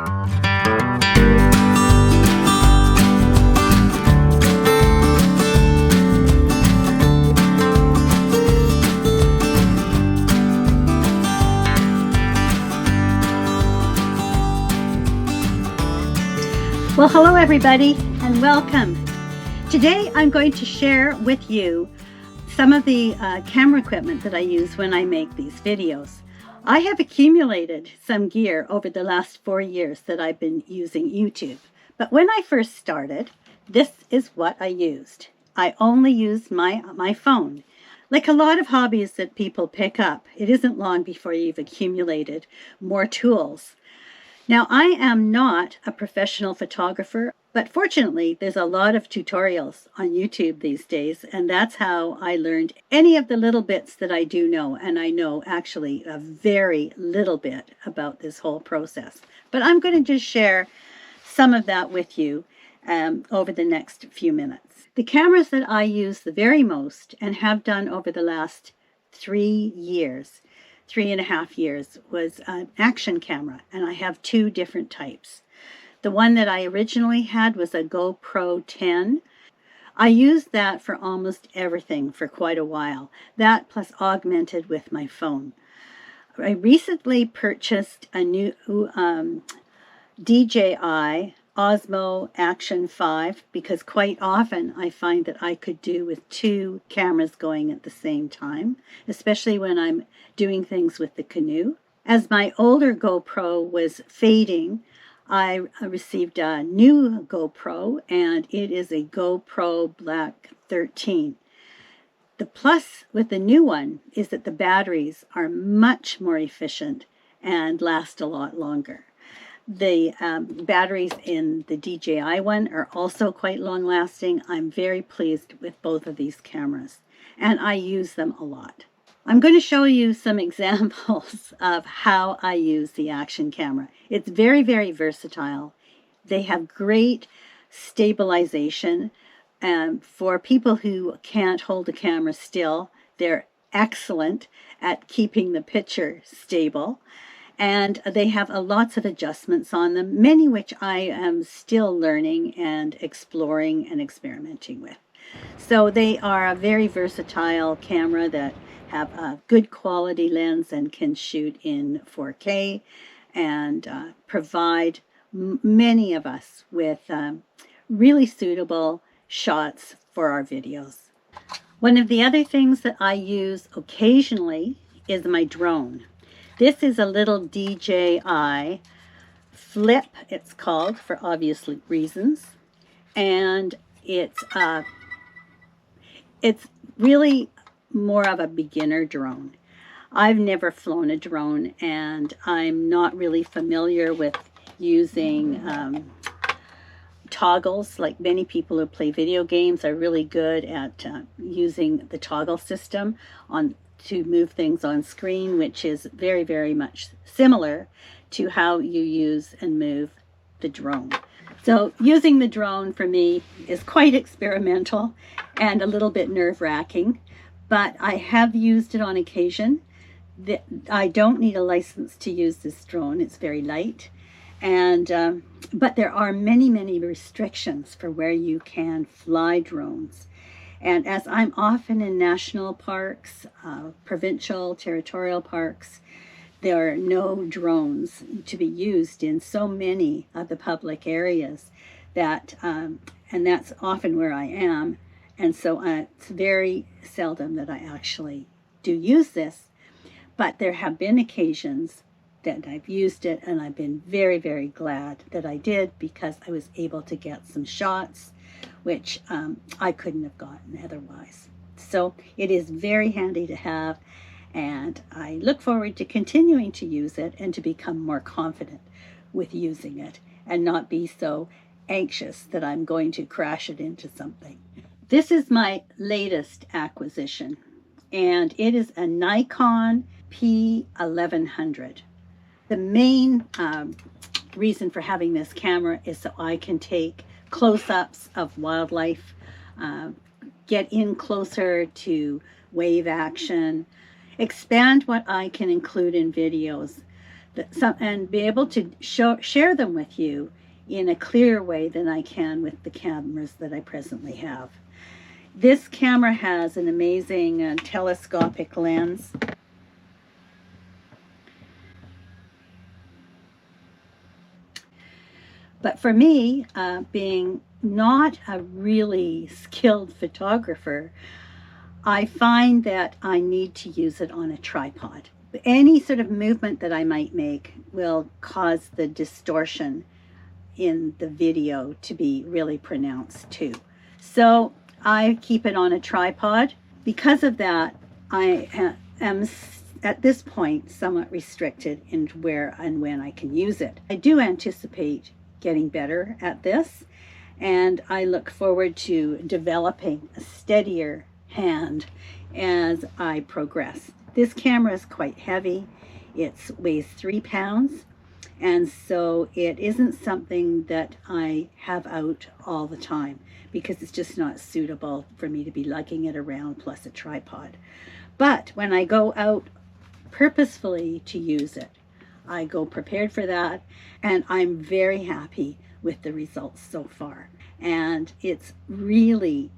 Well, hello everybody and welcome. Today I'm going to share with you some of the camera equipment that I use when I make these videos. I have accumulated some gear over the last 4 years that I've been using YouTube. But when I first started, this is what I used. I only used my phone. Like a lot of hobbies that people pick up, it isn't long before you've accumulated more tools. Now, I am not a professional photographer, but fortunately, there's a lot of tutorials on YouTube these days, and that's how I learned any of the little bits that I do know, and I know actually a very little bit about this whole process. But I'm going to just share some of that with you over the next few minutes. The cameras that I use the very most and have done over the last 3 years, 3.5 years, was an action camera, and I have 2 different types. The one that I originally had was a GoPro 10. I used that for almost everything for quite a while. That plus augmented with my phone. I recently purchased a new DJI Osmo Action 5 because quite often I find that I could do with 2 cameras going at the same time, especially when I'm doing things with the canoe. As my older GoPro was fading, I received a new GoPro, and it is a GoPro Black 13. The plus with the new one is that the batteries are much more efficient and last a lot longer. The batteries in the DJI one are also quite long lasting. I'm very pleased with both of these cameras, and I use them a lot. I'm going to show you some examples of how I use the action camera. It's very, very versatile. They have great stabilization. For people who can't hold the camera still, they're excellent at keeping the picture stable. And they have lots of adjustments on them, many which I am still learning and exploring and experimenting with. So they are a very versatile camera that have a good quality lens and can shoot in 4K and provide many of us with really suitable shots for our videos. One of the other things that I use occasionally is my drone. This is a little DJI Flip, it's called, for obvious reasons, and it's really more of a beginner drone. I've never flown a drone, and I'm not really familiar with using toggles. Like many people who play video games are really good at using the toggle system to move things on screen, which is very, very much similar to how you use and move the drone. So using the drone for me is quite experimental and a little bit nerve-wracking, but I have used it on occasion. I don't need a license to use this drone. It's very light, and but there are many, many restrictions for where you can fly drones. And as I'm often in national parks, provincial, territorial parks, there are no drones to be used in so many of the public areas that, and that's often where I am. And so it's very seldom that I actually do use this. But there have been occasions that I've used it, and I've been very, very glad that I did, because I was able to get some shots which I couldn't have gotten otherwise. So it is very handy to have, and I look forward to continuing to use it and to become more confident with using it and not be so anxious that I'm going to crash it into something. This is my latest acquisition, and it is a Nikon P1100. The main reason for having this camera is so I can take close-ups of wildlife, get in closer to wave action, expand what I can include in videos. and be able to share them with you in a clearer way than I can with the cameras that I presently have. This camera has an amazing telescopic lens. But for me, being not a really skilled photographer, I find that I need to use it on a tripod. Any sort of movement that I might make will cause the distortion in the video to be really pronounced too. So I keep it on a tripod. Because of that, I am at this point somewhat restricted in where and when I can use it. I do anticipate getting better at this, and I look forward to developing a steadier hand as I progress. This camera is quite heavy. It weighs 3 pounds, and so it isn't something that I have out all the time because it's just not suitable for me to be lugging it around plus a tripod. But when I go out purposefully to use it, I go prepared for that, and I'm very happy with the results so far. And it's really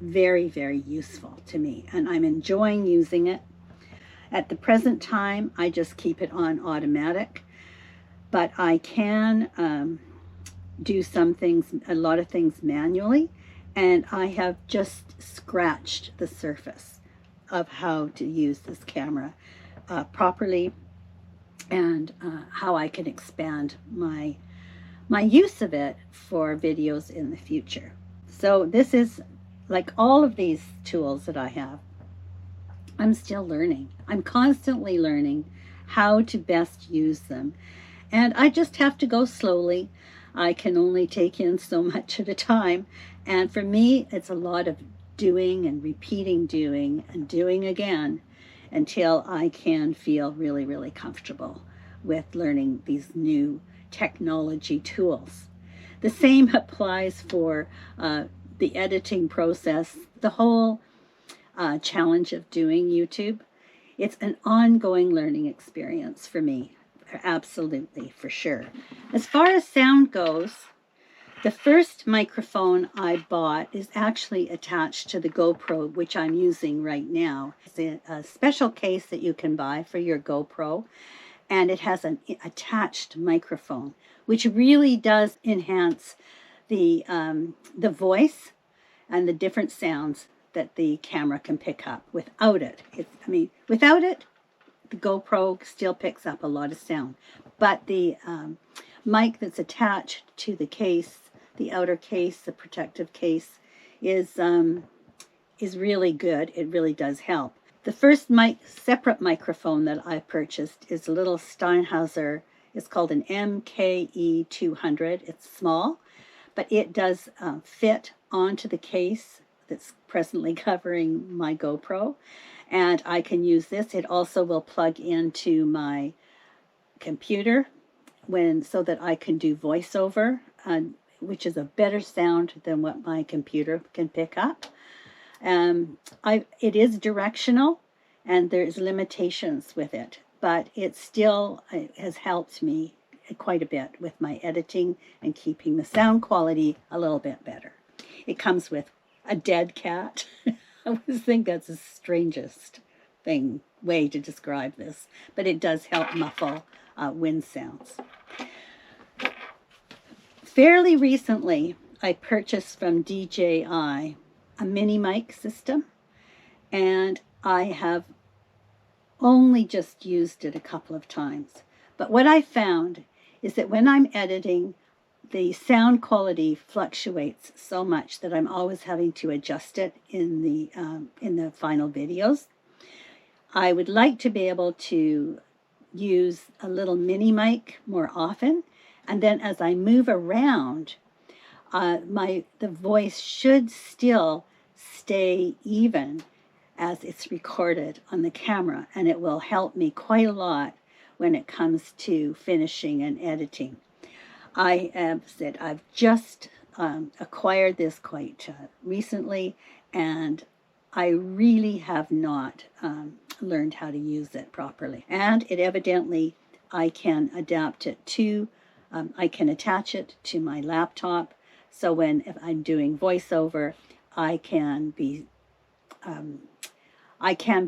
very, very useful to me, and I'm enjoying using it. At the present time, I just keep it on automatic, but I can do some things, a lot of things manually, and I have just scratched the surface of how to use this camera properly, and how I can expand my use of it for videos in the future. So this is, like all of these tools that I have, I'm still learning. I'm constantly learning how to best use them. And I just have to go slowly. I can only take in so much at a time. And for me, it's a lot of doing and repeating doing and doing again until I can feel really, really comfortable with learning these new technology tools. The same applies for the editing process, the whole challenge of doing YouTube. It's an ongoing learning experience for me, absolutely, for sure. As far as sound goes, the first microphone I bought is actually attached to the GoPro, which I'm using right now. It's a special case that you can buy for your GoPro, and it has an attached microphone, which really does enhance the voice and the different sounds that the camera can pick up. Without it, without it, the GoPro still picks up a lot of sound. But the mic that's attached to the case, the outer case, the protective case, is really good. It really does help. The first separate microphone that I purchased is a little Sennheiser. It's called an MKE200. It's small, but it does fit onto the case that's presently covering my GoPro, and I can use this. It also will plug into my computer so that I can do voiceover, which is a better sound than what my computer can pick up. It is directional, and there's limitations with it, but it still has helped me quite a bit with my editing and keeping the sound quality a little bit better. It comes with a dead cat. I always think that's the strangest way to describe this, but it does help muffle wind sounds. Fairly recently, I purchased from DJI a mini mic system, and I have only just used it a couple of times. But what I found is that when I'm editing, the sound quality fluctuates so much that I'm always having to adjust it in the final videos. I would like to be able to use a little mini mic more often, and then as I move around, the voice should still stay even as it's recorded on the camera, and it will help me quite a lot when it comes to finishing and editing. I've just acquired this quite recently, and I really have not learned how to use it properly. And it evidently I can adapt it to, I can attach it to my laptop. So if I'm doing voiceover, I can be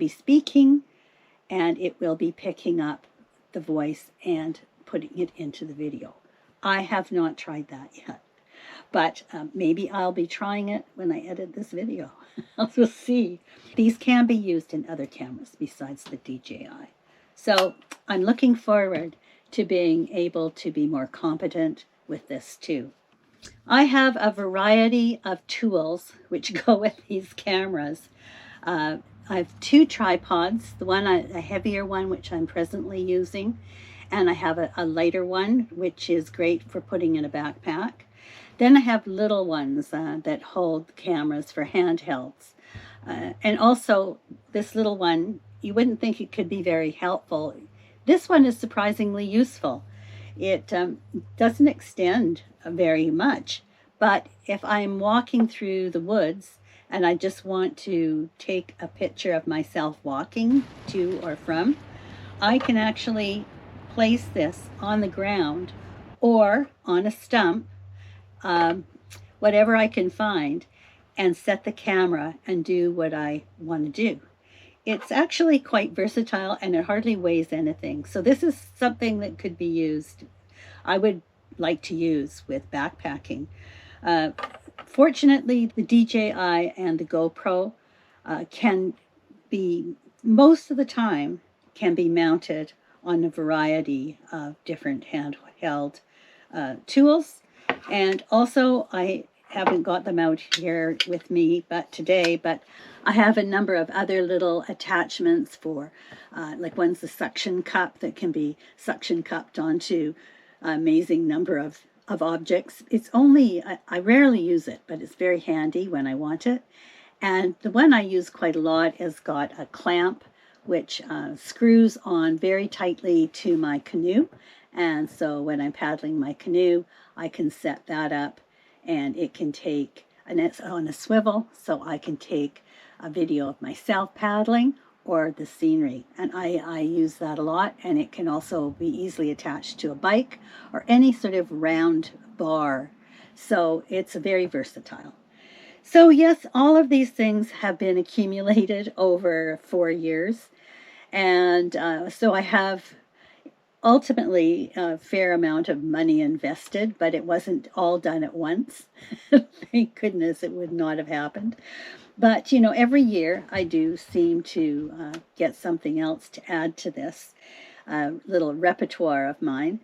speaking, and it will be picking up the voice and putting it into the video. I have not tried that yet, but maybe I'll be trying it when I edit this video. We'll see. These can be used in other cameras besides the DJI. So I'm looking forward to being able to be more competent with this too. I have a variety of tools which go with these cameras. I have 2 tripods, a heavier one which I'm presently using, and I have a lighter one which is great for putting in a backpack. Then I have little ones that hold cameras for handhelds. And also this little one, you wouldn't think it could be very helpful. This one is surprisingly useful. It doesn't extend very much, but if I'm walking through the woods and I just want to take a picture of myself walking to or from, I can actually place this on the ground or on a stump, whatever I can find, and set the camera and do what I want to do. It's actually quite versatile, and it hardly weighs anything. So this is something that could be used, I would like to use with backpacking. Fortunately, the DJI and the GoPro can be, most of the time, can be mounted on a variety of different handheld tools. And also, I haven't got them out here with me today, but I have a number of other little attachments for, like one's the suction cup that can be suction cupped onto an amazing number of objects. It's only, I rarely use it, but it's very handy when I want it. And the one I use quite a lot has got a clamp which screws on very tightly to my canoe. And so when I'm paddling my canoe, I can set that up, and it can take, and it's on a swivel, so I can take a video of myself paddling or the scenery. And I use that a lot, and it can also be easily attached to a bike or any sort of round bar. So it's very versatile. So yes, all of these things have been accumulated over 4 years. And so I have ultimately a fair amount of money invested, but it wasn't all done at once. Thank goodness it would not have happened. But, you know, every year I do seem to get something else to add to this little repertoire of mine.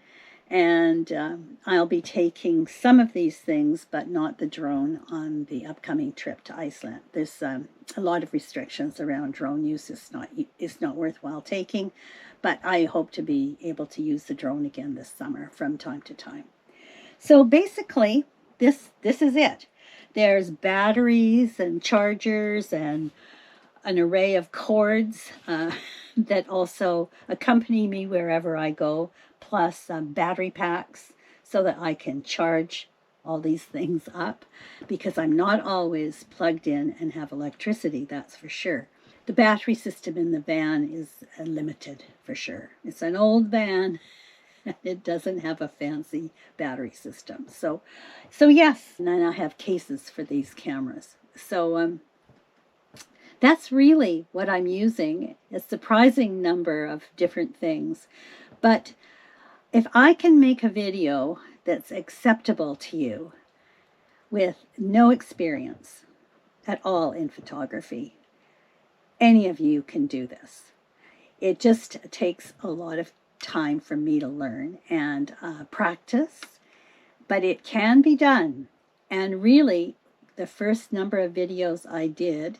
And I'll be taking some of these things, but not the drone, on the upcoming trip to Iceland. There's a lot of restrictions around drone use. It's not worthwhile taking, but I hope to be able to use the drone again this summer from time to time. So basically, this is it. There's batteries and chargers and an array of cords that also accompany me wherever I go, plus battery packs so that I can charge all these things up, because I'm not always plugged in and have electricity, that's for sure. The battery system in the van is limited for sure. It's an old van. It doesn't have a fancy battery system. So yes, and then I have cases for these cameras. So that's really what I'm using, a surprising number of different things. But if I can make a video that's acceptable to you with no experience at all in photography, any of you can do this. It just takes a lot of time for me to learn and practice, but it can be done. And really, the first number of videos I did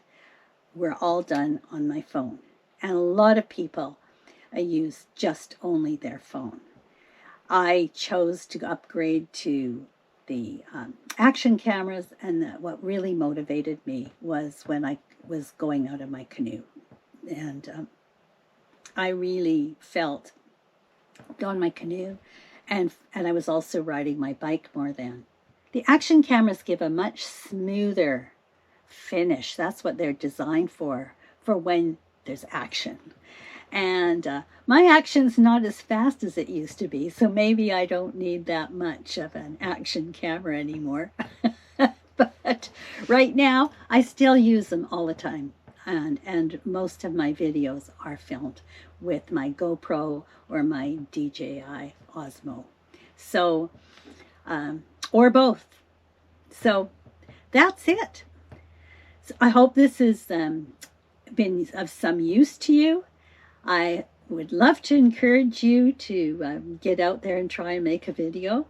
were all done on my phone. And a lot of people use just only their phone. I chose to upgrade to the action cameras, and what really motivated me was when I was going out of my canoe. And I really felt on my canoe, and I was also riding my bike more then. The action cameras give a much smoother finish. That's what they're designed for when there's action. And my action's not as fast as it used to be, so maybe I don't need that much of an action camera anymore. But right now, I still use them all the time. And most of my videos are filmed with my GoPro or my DJI Osmo. So, or both. So that's it. So I hope this has been of some use to you. I would love to encourage you to get out there and try and make a video.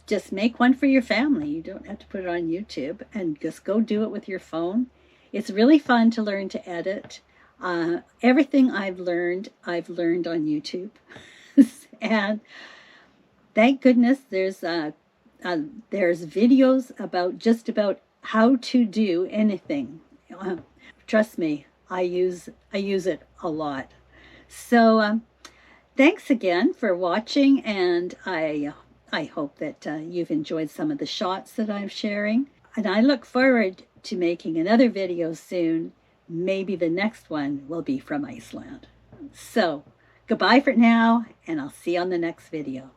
Just make one for your family. You don't have to put it on YouTube, and just go do it with your phone. It's really fun to learn to edit. Everything I've learned on YouTube. And thank goodness there's videos about just about how to do anything. Trust me, I use it a lot. So thanks again for watching, and I hope that you've enjoyed some of the shots that I'm sharing. And I look forward to making another video soon. Maybe the next one will be from Iceland. So goodbye for now, and I'll see you on the next video.